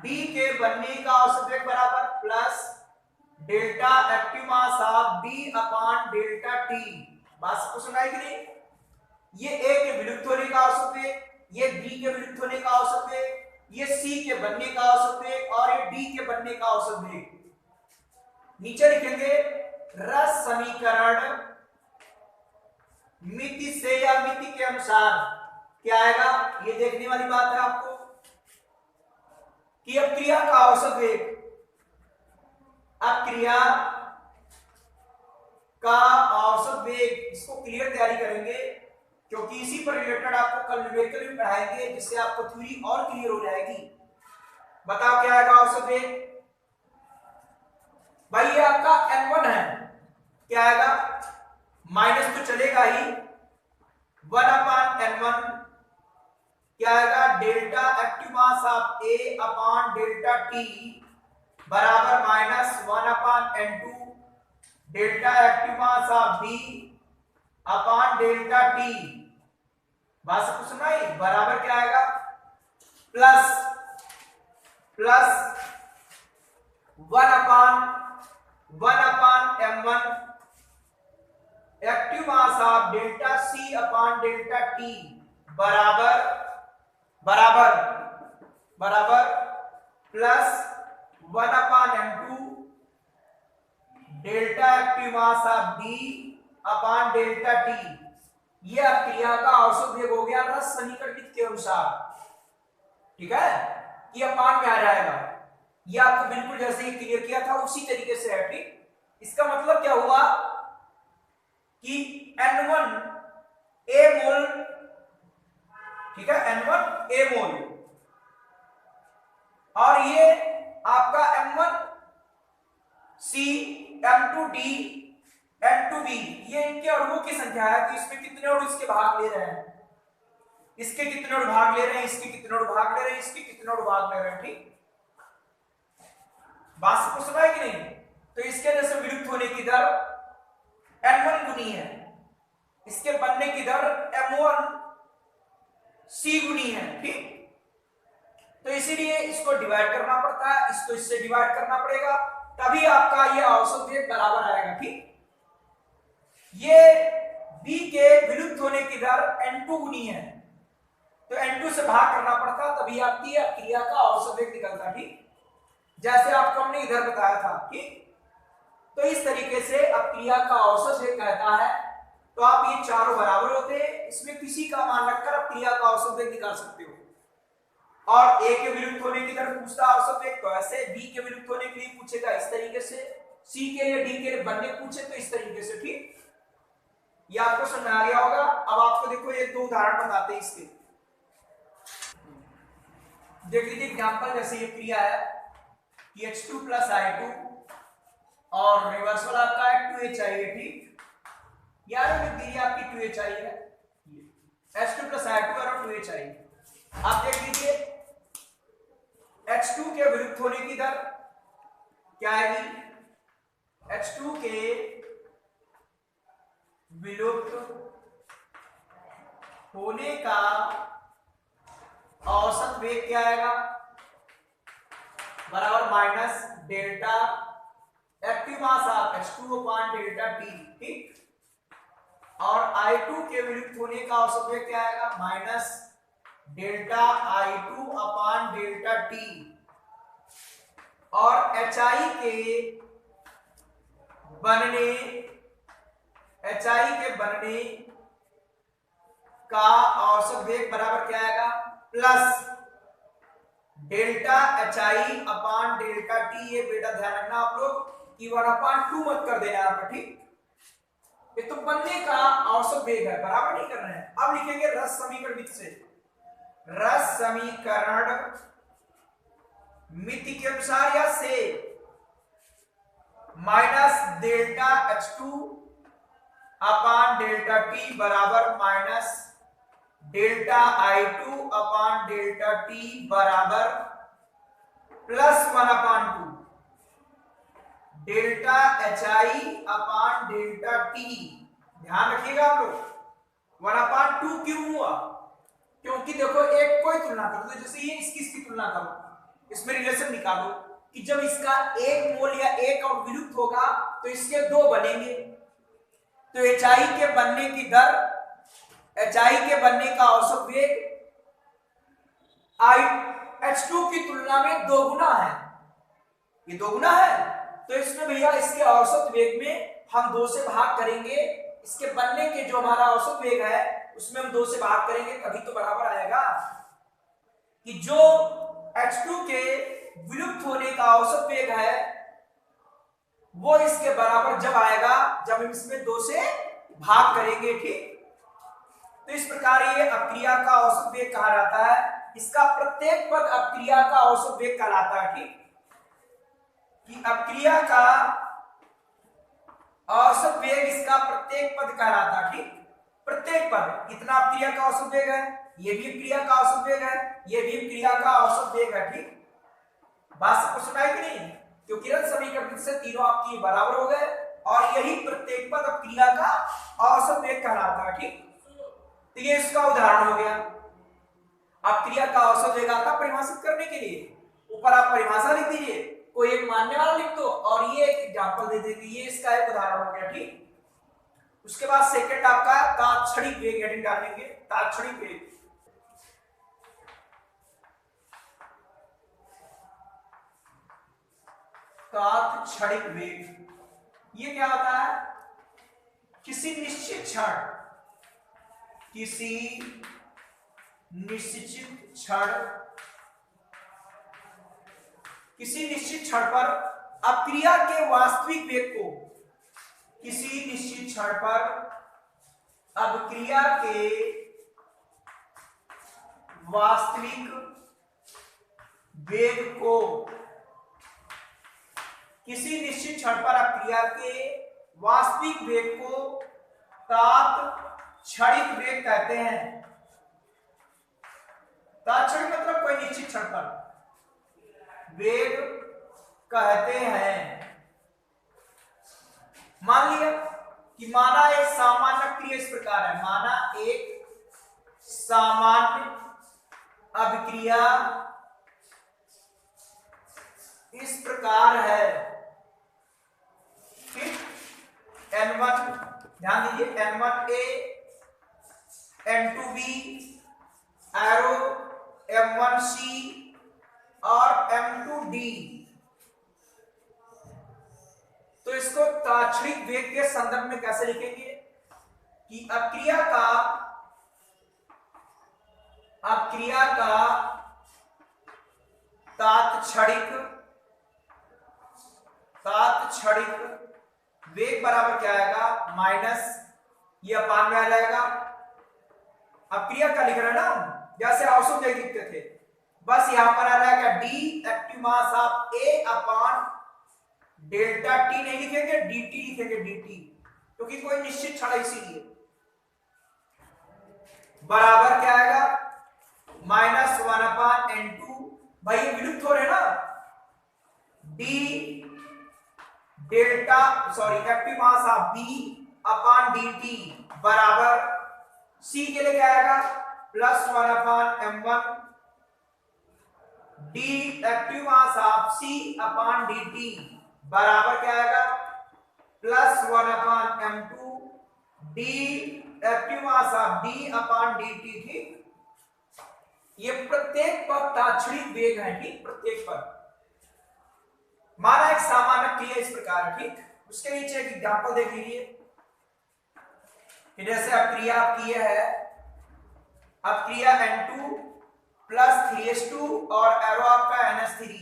[SPEAKER 1] B के बनने का औसत वेग बराबर plus delta active mass of B upon delta T। बात सबको सुनाई कि नहीं? ये A के विलुप्त होने का औसत वेग, ये B के विलुप्त होने का औसत वेग, ये C के बनने का औसत वेग और ये D के बनने का औसत वेग। नीचे लिखेंगे रस समीकरण मिति से या मिति के अनुसार क्या आएगा, ये देखने वाली बात है आपको कि अब क्रिया का औसत वेग, अब क्रिया का औसत वेग, इसको क्लियर तैयारी करेंगे क्योंकि इसी पर रिलेटेड आपको कल न्यूमेरिकल भी पढ़ाएंगे, जिससे आपको थ्योरी और क्लियर हो जाएगी। बताओ क्या आएगा औसत वेग, भाई ये आपका N1 है, क्या आएगा, माइनस तो चलेगा ही, 1/N1 क्या आएगा, delta active mass of A upon delta T बराबर minus 1/N2 delta active mass of B upon delta T। बात सबको सुनाई, बराबर क्या आएगा, plus 1/M1 active mass of delta C upon delta T बराबर plus 1/M2 delta active mass of B upon delta T। यह क्रिया का औसत वेग हो गया रस समीकरण के अनुसार, ठीक है, ये अपान में आ जाएगा। ये आपको बिल्कुल जैसे ही क्लियर किया था उसी तरीके से है, ठीक। इसका मतलब क्या हुआ कि N1 A मोल, ठीक है, N1 A मोल, और ये आपका M1 C M2D N2B, ये इनके अणुओं की संख्या है कि इसमें कितने अणु इसके भाग ले रहे हैं, इसके कितने अणु भाग ले रहे हैं, इसके कितने अणु भाग ले रहे हैं, इसके कितने अणु भाग ले रहे हैं, ठीक। बात सबको सुना है कि नहीं? तो इसके जैसे विलुप्त होने की दर N1 गुनी है, इसके बनने की दर M1 C गुनी है, ठीक। तो इसीलिए इसको डिवाइड करना पड़ता है, इसको इससे डिवाइड करना पड़ेगा, तभी आपका ये औसत वेग बराबर आएगा, ठीक। ये B के विलुप्त होने की दर N2 गुनी है, तो N2 से भाग करना पड़ता, तभी आपकी क्रिया का औसत वेग निकलता, ठीक, जैसे आपको हमने इधर बताया था, ठीक। तो इस तरीके से अब क्रिया का औसत वेग कहता है, तो आप ये चारों बराबर होते हैं, इसमें किसी का मान रखकर आप क्रिया का औसत वेग निकाल सकते हो। और A के विलुप्त होने की दर पूछता औसत वेग, तो ऐसे B के विलुप्त होने के लिए पूछेगा इस तरीके से, C के लिए, D के लिए बनने पूछे तो इस तरीके से, ठीक। ये आपको समझ आ गया होगा। अब आपको देखो ये दो उदाहरण बताते हैं इसके, देख लीजिए एग्जांपल। जैसे ये क्रिया है कि H2 प्लस I2 और रिवर्सल आपका है 2HIA, ठीक। यार लिख दीजिए आपकी 2HI है, H2 प्लस I2 और 2HI। आप देख लीजिए H2 के विलुप्त होने की दर क्या आएगी, H2 के विलुप्त होने का औसत वेग क्या आएगा, बराबर minus delta active mass of H2 upon delta T, ठीक। और I2 के विलुप्त होने का औसत वेग क्या आएगा, minus delta I2 upon delta T। और HI के बनने का औसत वेग बराबर क्या आएगा, plus delta HI upon delta T। ये बेटा ध्यान रखना आप लोग कि 1/2 मत कर देना यहाँ पर, ठीक। ये तो बनने का औसत वेग है, बराबर नहीं कर रहे हैं। अब लिखेंगे रस समीकरण मिति से, रस समीकरण मिति के अनुसार या से minus delta H2 upon delta T बराबर minus delta I2 upon delta T बराबर plus 1/2 delta HI upon delta T। ध्यान रखिएगा आप लोग, 1/2 क्यों हुआ, क्योंकि देखो एक कोई तुलना करो, तो जैसे ये इसकी तुलना करो, इसमें रिलेशन निकालो कि जब इसका एक मोल या एक और विलुप्त होगा तो इसके दो बनेंगे। तो HI के बनने की दर, HI के बनने का औसत वेग H2 की तुलना में 2 गुना है, ये 2 गुना है। तो इसमें भैया इसके औसत वेग में हम 2 से भाग करेंगे, इसके बनने के जो हमारा औसत वेग है उसमें हम 2 से भाग करेंगे, तभी तो बराबर आएगा कि जो H2 के विलुप्त होने का औसत वेग है वो इसके बराबर जब आएगा जब हम इसमें 2 से भाग करेंगे, ठीक। तो इस प्रकार ये अपक्रिया का औसत वेग कहा जाता है, इसका प्रत्येक पद अपक्रिया का औसत वेग कहलाता है, ठीक। कि अपक्रिया का औसत वेग इसका प्रत्येक पद कहलाता है, ठीक। प्रत्येक पद, इतना अपक्रिया का औसत वेग है, ये भी अपक्रिया का औसत वेग है, ये भी अपक्रिया का औसत वेग है, ठीक। बात सबको सुनाई कि नहीं, क्योंकि रस समीकरण से तीनों आपकी बराबर हो गए और यही प्रत्येक पद अपक्रिया का औसत वेग कहलाता है, ठीक। तो ये इसका उदाहरण हो गया। अपक्रिया का औसत वेग आता परिभाषित करने के लिए ऊपर आप परिभाषा लिख दीजिए, कोई एक मानने वाला लिख दो और ये एक एग्जांपल दे देंगे, ये इसका एक उदाहरण हो गया, ठीक। उसके बाद सेकंड आपका तात्क्षणिक वेग हेडिंग डालेंगे, तात्क्षणिक वेग। तात्क्षणिक वेग ये क्या होता है, किसी निश्चित क्षण, किसी निश्चित क्षण, किसी निश्चित क्षण पर अपक्रिया के वास्तविक वेग को, किसी निश्चित क्षण पर अपक्रिया के वास्तविक वेग को, किसी निश्चित क्षण पर अपक्रिया के वास्तविक वेग को तात्क्षणिक वेग कहते हैं। तात्क्षणिक मतलब कोई निश्चित क्षण पर वेग कहते हैं। मान लिया कि माना एक सामान्य क्रिया इस प्रकार है, माना एक सामान्य अभिक्रिया इस प्रकार है, ठीक। N1 ध्यान दीजिए, N1A N2B एरो M1C और M2D। तो इसको तात्क्षणिक वेग के संदर्भ में कैसे लिखेंगे कि अपक्रिया का तात्क्षणिक वेग बराबर क्या आएगा, माइनस ये अपान में आ जाएगा, अपक्रिया का लिख रहे हैं ना, जैसे औसत वेग लिखते थे, बस यहां पर आ जाएगा d active mass of A upon delta T नहीं लिखेंगे, dt लिखेंगे, dt क्योंकि कोई निश्चित क्षण है इसीलिए। बराबर क्या आएगा -1/n2, भाई ये विलुप्त हो रहे ना, D delta sorry F mass of B upon dt बराबर c के लिए क्या आएगा +1/m1 D active mass of c upon dt बराबर क्या आएगा +1/m2 D active mass of d upon dt। ठीक, ये प्रत्येक पद ताक्षणिक वेग है। ठीक, प्रत्येक पद माना एक सामान्य क्रिया इस प्रकार है। ठीक, उसके नीचे एक एग्जांपल देख लीजिए कि जैसे अब क्रिया आपकी ये है, अब क्रिया n2 + 3s2 और एरो आपका ns3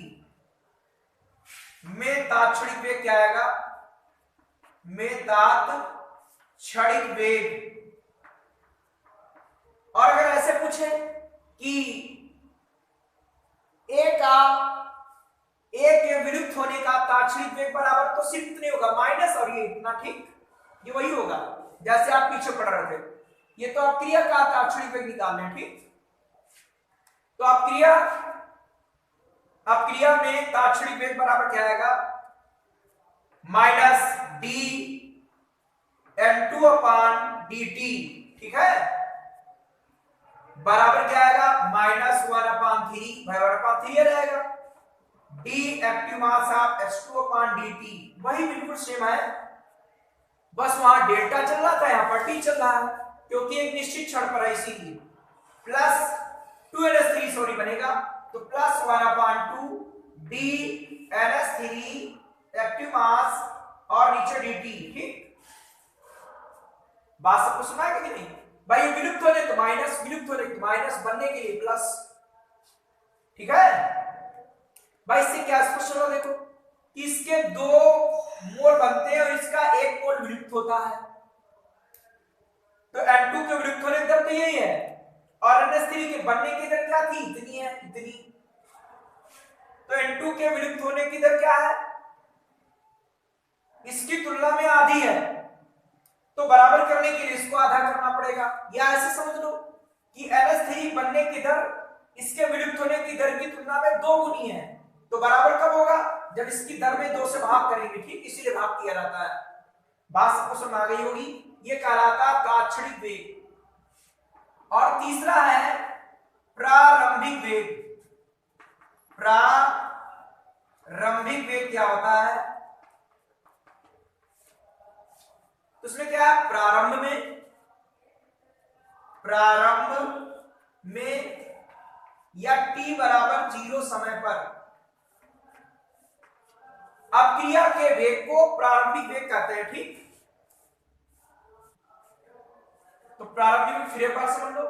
[SPEAKER 1] में ताक्षणिक वेग क्या आएगा, में तात्क्षणिक वेग। और अगर ऐसे पूछे कि ए के विलुप्त होने का ताक्षणिक वेग बराबर, तो सिर्फ इतने होगा माइनस और ये इतना। ठीक, ये वही होगा जैसे आप पीछे पढ़ रहे थे। ये तो आप क्रिया का ताक्षणिक वेग निकाल लें। ठीक, तो आप क्रिया में ताक्षणिक वेग बराबर क्या आएगा -dn2/dt। ठीक है, बराबर क्या आएगा -1/3, भाई 1/3 रहेगा, D active mass of h2/dt वही बिल्कुल सेम है, बस वहां डेल्टा चल रहा था, यहां पर टी चल रहा है क्योंकि एक निश्चित क्षण पर है इसीलिए। प्लस 2ns3 सॉरी बनेगा, तो +1/2 डी ns3 एक्टिव मास और नीचे dt। ठीक, बात सबको सुना है कि नहीं भाई, विलुप्त होने तो माइनस, विलुप्त होने तो माइनस, बनने के लिए प्लस। ठीक है भाई, इससे क्या स्पष्ट होगा, देखो कि इसके 2 मोल बनते हैं और इसका 1 मोल विलुप्त होता है, तो n2 के विलुप्त होने की दर तो यही है और ns3 के बनने की दर क्या थी, इतनी है, इतनी। तो n2 के विलुप्त होने की दर क्या है, इसकी तुलना में आधी है, तो बराबर करने के लिए इसको आधा करना पड़ेगा। या ऐसे समझ लो कि ns3 बनने की दर इसके विलुप्त होने की दर की तुलना में 2 गुनी है, तो बराबर कब होगा, जब इसकी दर में 2 से भाग करेंगे। ठीक, इसीलिए भाग किया जाता है। बात सबको समझ आ गई होगी, ये कहलाता है ताक्षणिक वेग। और तीसरा है प्रारंभिक वेग। प्रारंभिक वेग क्या होता है, उसमें क्या है, प्रारंभ में या t बराबर 0 समय पर अब क्रिया के वेग को प्रारंभिक वेग कहते हैं। ठीक, तो प्रारंभिक वेग फिर एक बार समझ लो,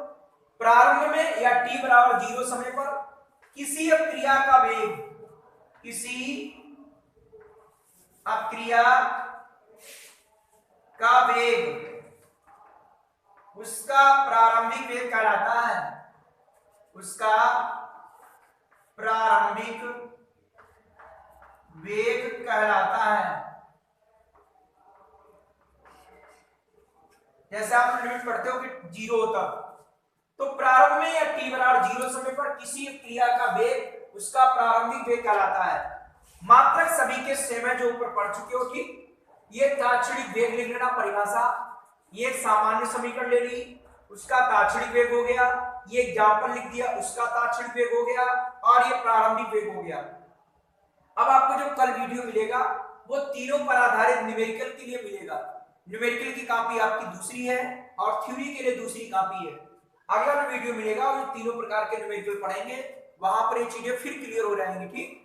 [SPEAKER 1] प्रारंभ में या t बराबर 0 समय पर किसी अपक्रिया का वेग, किसी अपक्रिया का वेग उसका प्रारंभिक वेग कहलाता है, उसका प्रारंभिक वेग कहलाता है। जैसे आप लिमिट पढ़ते हो कि 0 होता, तो प्रारंभ में या t बराबर 0 समय पर किसी क्रिया का वेग उसका प्रारंभिक वेग कहलाता है। मात्रक सभी के सेम है जो ऊपर पढ़ चुके हो। ठीक, ये ताक्षणिक वेग लिख लेना परिभाषा, ये सामान्य समीकरण ले ली, उसका ताक्षणिक वेग हो गया, ये एग्जांपल लिख दिया, उसका ताक्षणिक वेग हो गया, और ये प्रारंभिक वेग हो गया। अब आपको जो कल वीडियो मिलेगा वो तीनों पर आधारित न्यूमेरिकल के लिए मिलेगा। न्यूमेरिकल की कॉपी आपकी दूसरी है और थ्योरी के लिए दूसरी कॉपी है। अगला जो वीडियो मिलेगा वो तीनों प्रकार के न्यूमेरिकल पढ़ेंगे, वहां पर ये चीजें फिर क्लियर हो जाएंगी। ठीक।